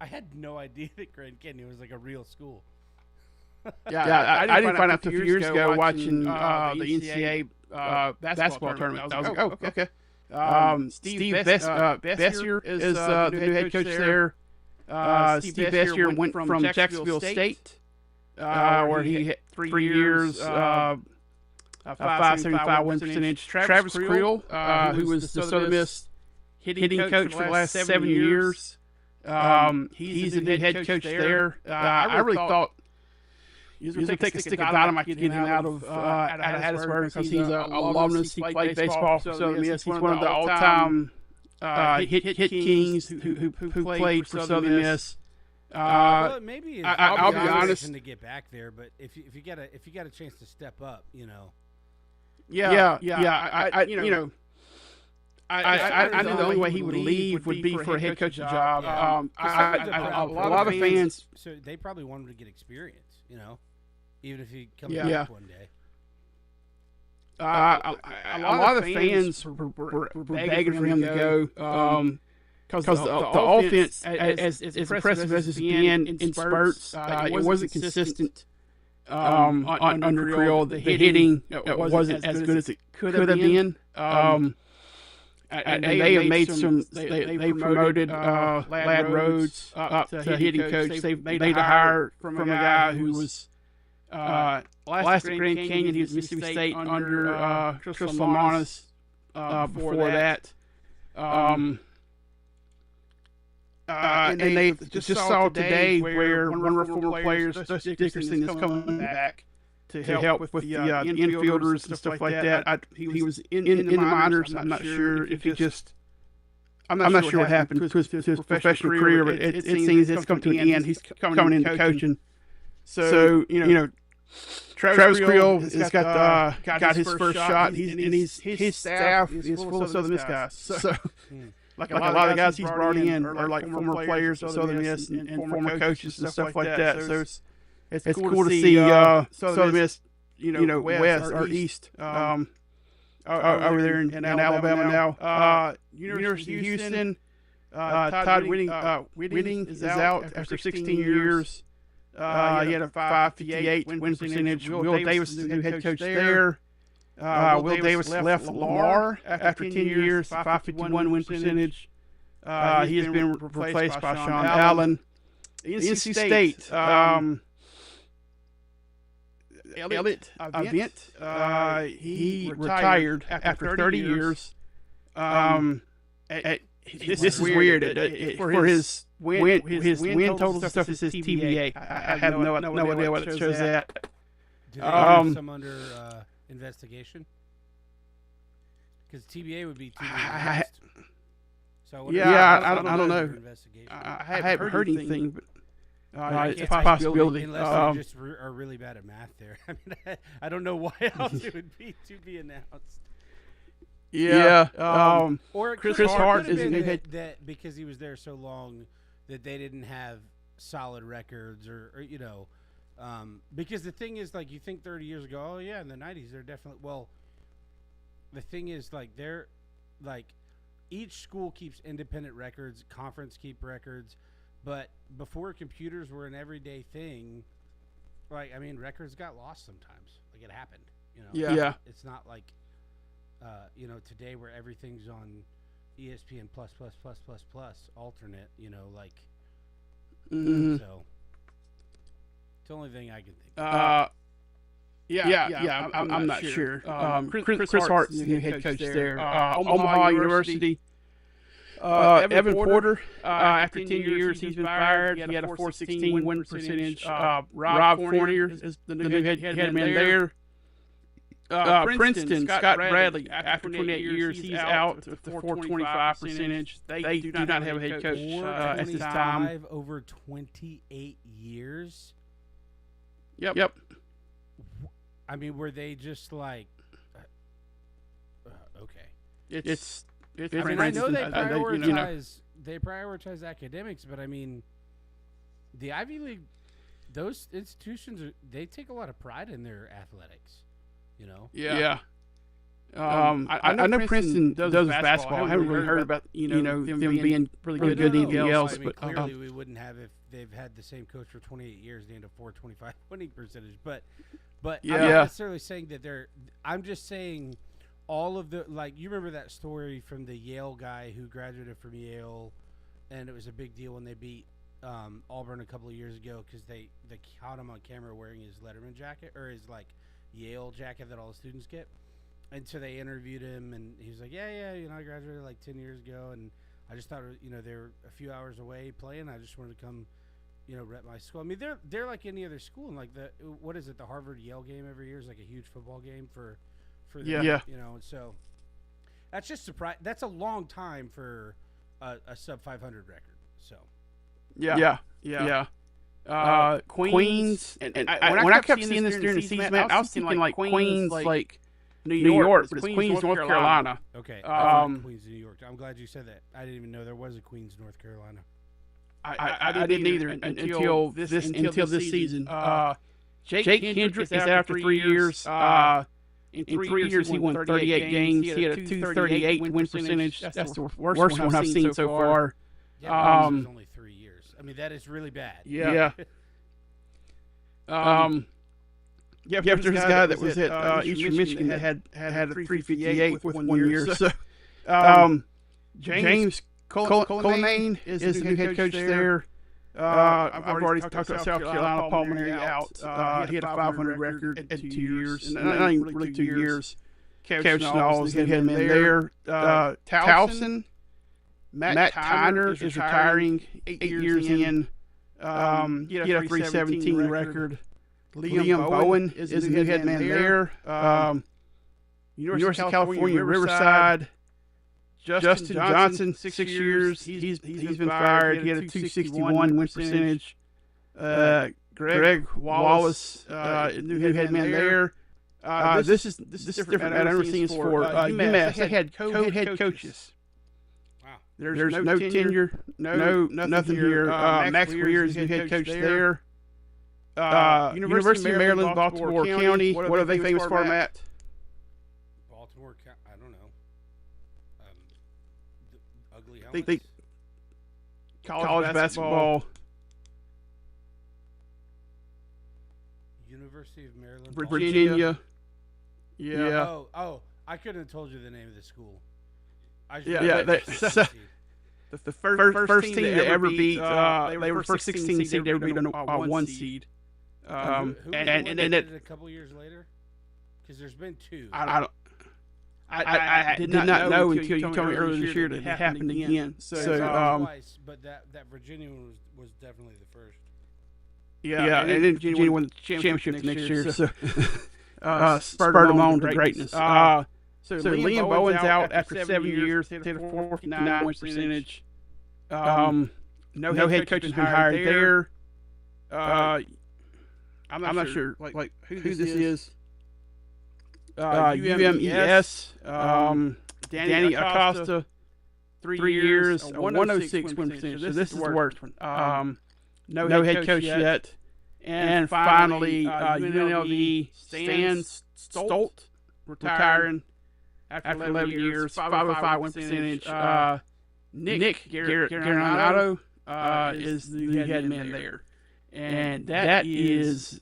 S1: I had no idea that Grand Canyon was like a real school.
S2: I didn't find out a few years ago watching the NCAA basketball tournament. I was like, oh, okay. Steve Bessier is the new head coach there. Steve Bessier went from Jacksonville State, where he had 3 years, 575 win percentage. Travis Creel, who was the Southern Miss hitting coach for the last 7 years. He's the new head coach there. I really thought he was going to take a stick of dynamite to get him out of Hattiesburg because he's an alumnus. He played baseball for Southern Miss. He's one of the all-time hit kings who played for Southern Miss.
S1: Well, maybe
S2: I'll be honest
S1: to get back there, but if you got a chance to step up, I know
S2: the only way he would leave would be for a head coaching job. A lot of fans,
S1: so they probably want him to get experience, even if he comes back one day.
S2: A lot of the fans were begging for him to go because the offense, as impressive as it's been in spurts, it wasn't consistent under Creel. The hitting wasn't as good as it could have been. And they have made some. They promoted Lad Rhodes up to hitting coach. They've made a hire from a guy who was last at Grand Canyon. He was Mississippi State under Chris Lemonis before that. And they just saw today where one of our former players, Dusty Dickerson, is coming back to help with the infielders and stuff like that. He was in the minors. I'm not sure if he just. I'm not sure what happened to his professional career, but it seems it's come to an end. He's coming into coaching. So Travis Creel has got his first shot. His staff is full of Southern Miss guys. So like a lot of the guys he's brought in are like former players of Southern Miss and former coaches and stuff like that. So it's cool to see Southern Miss, west or east, over there in Alabama now. University of Houston, Todd Whitting is out after 16 years. He had a 558 win percentage. Will Davis is the new head coach there. Will Davis left Lamar after 10 years, 551 win percentage. He has been replaced by Sean Allen. NC State, Elliott Avent, he retired after 30 years. This is weird. For his win total stuff, it says TBA. I have no idea what it shows that.
S1: Do they have some under investigation? Because TBA would be TBA. So
S2: I don't know. I haven't heard anything, but it's a possibility.
S1: Unless they just are really bad at math there. I mean, I don't know why else it would be to be announced.
S2: Yeah.
S1: Or
S2: Chris Hart is
S1: that because he was there so long that they didn't have solid records or because the thing is, like, you think 30 years ago, oh yeah, in the 90s they're definitely, well, the thing is, like, they're like each school keeps independent records, conference keep records, but before computers were an everyday thing, like, I mean, records got lost sometimes. Like, it happened,
S2: Yeah.
S1: It's not like today where everything's on ESPN plus alternate, like so it's the only thing I can think of.
S2: I'm not sure. Chris Hart is the new head coach there. Omaha University. Evan Porter, after 10 years, he's been fired. He had a 416 win percentage. Rob Fournier is the new head man there. Princeton, Scott Bradley, after 28 years, he's out with the 425 percentage. They do not have a head coach at this time.
S1: Over 28 years?
S2: Yep.
S1: I mean, were they just like, okay.
S2: It's
S1: I mean, I know they prioritize academics, but I mean, the Ivy League, those institutions, they take a lot of pride in their athletics.
S2: Yeah. I know Princeton does basketball. I haven't really heard about them being really good at anything else.
S1: I mean,
S2: But
S1: clearly we wouldn't have if they've had the same coach for 28 years and a 425 winning percentage. But I'm not necessarily saying that they're. I'm just saying all of the, like, you remember that story from the Yale guy who graduated from Yale, and it was a big deal when they beat Auburn a couple of years ago because they caught him on camera wearing his Letterman jacket or his like Yale jacket that all the students get. And so they interviewed him, and he was like, yeah, I graduated like 10 years ago, and I just thought, they were a few hours away playing. I just wanted to come, rep my school. I mean, they're like any other school, and like what is it, the Harvard-Yale game every year is like a huge football game for them, and so that's just surprise. That's a long time for a sub 500 record. So
S2: yeah. Queens, and when I kept seeing this during the season, I was thinking like Queens, like New York, but it's Queens, North Carolina.
S1: Okay, Queens, New York. I'm glad you said that. I didn't even know there was a Queens, North Carolina.
S2: I didn't either until this season. Jake Hendricks is out after 3 years. In 3 years, he won 38 games. He had a 238 win percentage. That's the worst one I've seen so far.
S1: Yeah, it was only 3 years. I mean, that is really bad.
S2: Yeah. There's this guy that was at Eastern Michigan that had a 358 with 1 year. So, James Cullinane is the new head coach there. I've already talked about South Carolina. Paul Maneri out. He had a 500 record at 2 years. Not even really 2 years. Coach Snall is the head man there. Towson. Matt Tyner is retiring 8 years in. He had a 317 record. Liam Bowen is the new head man there. University of California, Riverside. Justin Johnson, 6 years. He's been fired. He had a 261 win percentage. Greg Wallace, new head man there. This is different at overseas for UMass. They had co-head coaches.
S1: Wow.
S2: There's no tenure, nothing here. Max Weir is new head coach there. University of Maryland, Baltimore County. What are they famous for, Matt?
S1: Baltimore County. I don't know. The ugly helmets.
S2: They college basketball.
S1: University of Maryland,
S2: Virginia. Yeah.
S1: Oh! I couldn't have told you the name of the school.
S2: The first team to ever beat. They were first 16 seed. They ever beat a 1 seed.
S1: And it a couple years later, because there's been 2.
S2: I did not know until you told me earlier this year that it happened again. So
S1: twice, but that Virginia one was definitely the first.
S2: Yeah, and then Virginia won the championship next year. So spurred them on to greatness. So Liam Bowen's out after 7 years. Hit a 4.9 percentage. No head coach has been hired there. I'm not sure like who this is. UMES. Danny Acosta. 3 years. 106 win percentage. So this is the worst one. No head coach yet. And finally, UNLV Stan Stolt retiring after 11 years, 505 win percentage. Nick Garanado is the head man there. And that is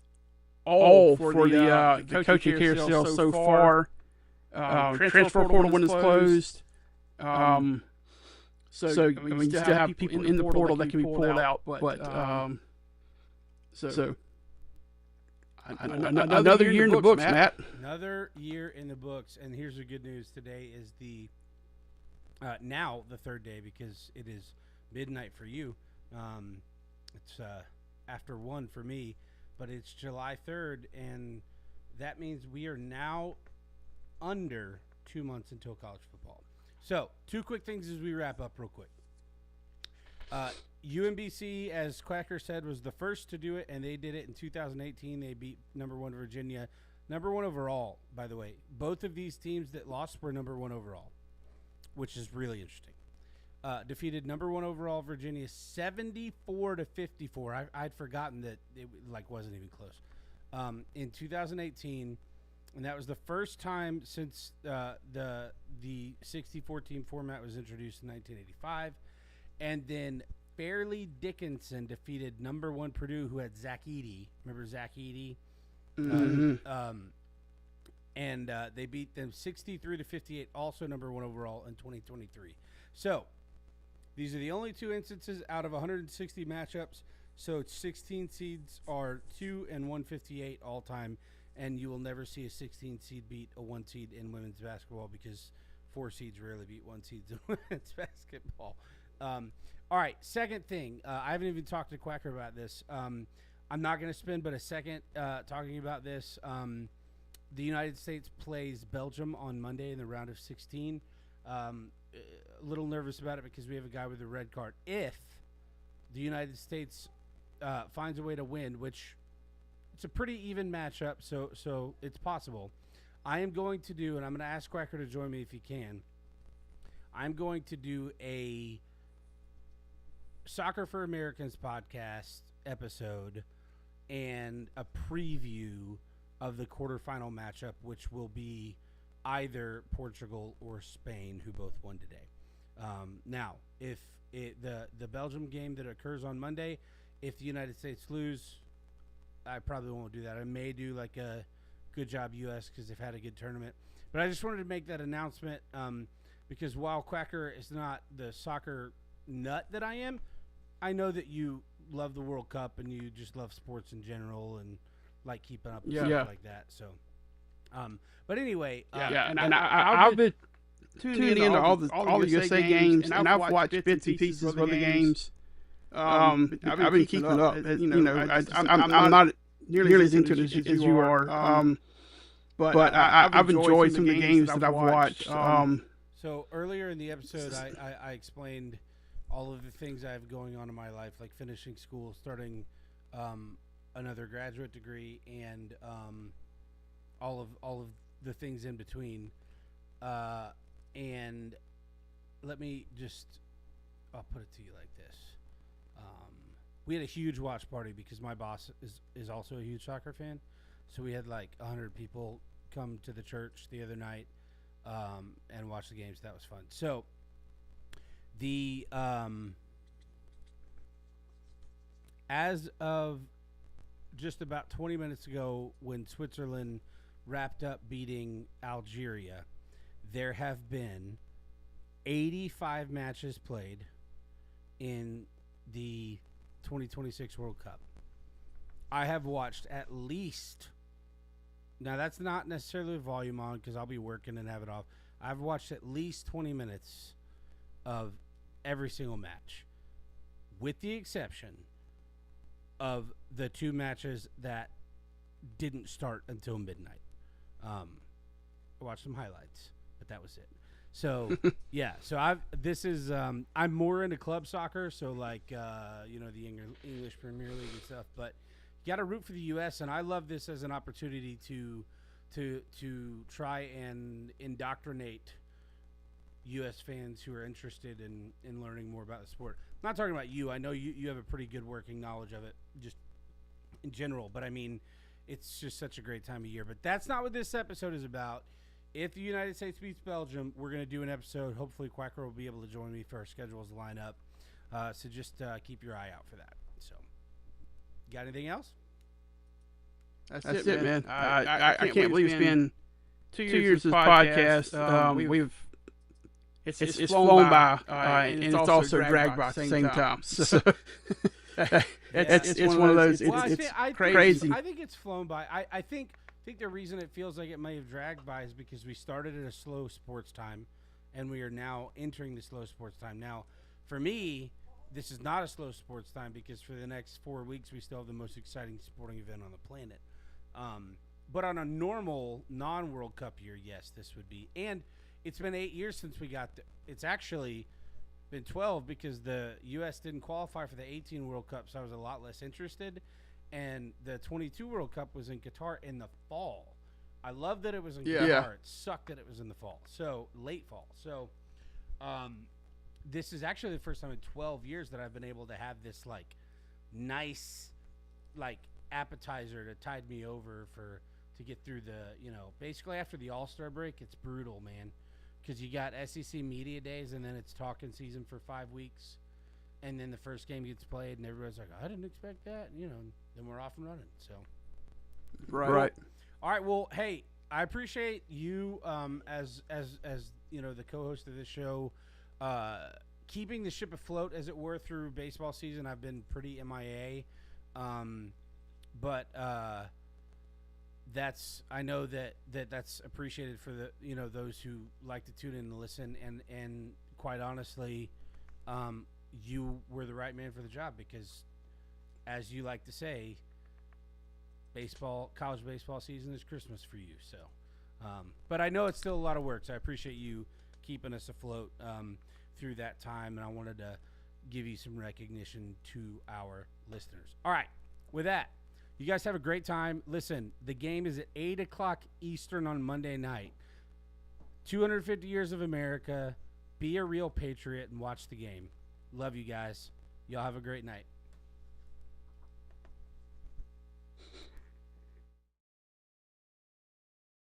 S2: all for the coaching carousel so far. Transfer portal when it's closed. So I mean, you still have people in the portal that can be pulled out, but so another year in the books, Matt.
S1: Another year in the books, and here's the good news: today is the now the 3rd day because it is midnight for you. It's after 1 for me, but it's July 3rd, and that means we are now under 2 months until college football. So, 2 quick things as we wrap up real quick. UMBC, as Quacker said, was the first to do it, and they did it in 2018. They beat number 1 Virginia. Number 1 overall, by the way. Both of these teams that lost were number 1 overall, which is really interesting. Defeated number 1 overall Virginia 74-54. I'd forgotten that it wasn't even close. In 2018, and that was the first time since the 64-team format was introduced in 1985. And then Fairleigh Dickinson defeated number 1 Purdue, who had Zach Edey. Remember Zach Edey?
S2: Mm-hmm.
S1: And they beat them 63-58, also number 1 overall in 2023. So these are the only 2 instances out of 160 matchups. So 16 seeds are 2 and 158 all time. And you will never see a 16 seed beat a 1 seed in women's basketball because 4 seeds rarely beat 1 seeds in women's basketball. All right, second thing. I haven't even talked to Quacker about this. I'm not going to spend but a second talking about this. The United States plays Belgium on Monday in the round of 16. A little nervous about it because we have a guy with a red card. If the United States finds a way to win, which it's a pretty even matchup, so it's possible. I am going to do, and I'm going to ask Quacker to join me if he can. I'm going to do a Soccer for Americans podcast episode and a preview of the quarterfinal matchup, which will be either Portugal or Spain, who both won today. Now, if the Belgium game that occurs on Monday, if the United States lose, I probably won't do that. I may do like a good job U.S. because they've had a good tournament. But I just wanted to make that announcement because while Quacker is not the soccer nut that I am, I know that you love the World Cup and you just love sports in general and like keeping up with stuff like that. So, but anyway,
S2: and I've been tuning into all the USA games, and I've watched bits and pieces of other games. I've been keeping up. I'm not nearly as into it as you are. But I've enjoyed some of the games that I've watched.
S1: So earlier in the episode, I explained all of the things I have going on in my life, like finishing school, starting another graduate degree, and all of the things in between. And let me just, I'll put it to you like this. We had a huge watch party because my boss is also a huge soccer fan. So we had like 100 people come to the church the other night and watch the games. That was fun. So the as of just about 20 minutes ago, when Switzerland wrapped up beating Algeria, there have been 85 matches played in the 2026 World Cup. I have watched at least, now that's not necessarily volume on because I'll be working and have it off. I've watched at least 20 minutes of every single match, with the exception of the two matches that didn't start until midnight. I watched some highlights, but that was it. So yeah, so I'm more into club soccer, so like the English Premier League and stuff. But you got to root for the U.S. and I love this as an opportunity to try and indoctrinate U.S. fans who are interested in learning more about the sport. I'm not talking about you. I know you have a pretty good working knowledge of it, just in general. But I mean, it's just such a great time of year. But that's not what this episode is about. If the United States beats Belgium, we're going to do an episode. Hopefully, Quacker will be able to join me for our schedules line up. So just keep your eye out for that. So, got anything else?
S2: That's it, man. I can't believe it's been 2 years of this podcast. It's flown by, and it's also dragged by at the same time. So it's one of those. It's crazy.
S1: I think it's flown by. I think the reason it feels like it may have dragged by is because we started at a slow sports time, and we are now entering the slow sports time. Now, for me, this is not a slow sports time because for the next 4 weeks we still have the most exciting sporting event on the planet. But on a normal non-World Cup year, yes, this would be. And it's been 8 years since we got it's actually been 12 because the U.S. didn't qualify for the 18 World Cup, so I was a lot less interested. And the 22 World Cup was in Qatar in the fall. I love that it was in Qatar. It sucked that it was in the fall. So, late fall. So, this is actually the first time in 12 years that I've been able to have this, like, nice, like, appetizer to tide me over to get through basically after the All-Star break, it's brutal, man. Because you got SEC Media Days, and then it's talking season for 5 weeks. And then the first game gets played, and everybody's like, I didn't expect that. And, then we're off and running. So,
S2: right.
S1: All right. Well, hey, I appreciate you as the co-host of this show, keeping the ship afloat, as it were, through baseball season. I've been pretty MIA, but I know that's appreciated for the those who like to tune in and listen. And quite honestly, you were the right man for the job because, as you like to say, college baseball season is Christmas for you. So, but I know it's still a lot of work, so I appreciate you keeping us afloat through that time, and I wanted to give you some recognition to our listeners. All right, with that, you guys have a great time. Listen, the game is at 8 o'clock Eastern on Monday night. 250 years of America. Be a real patriot and watch the game. Love you guys. Y'all have a great night.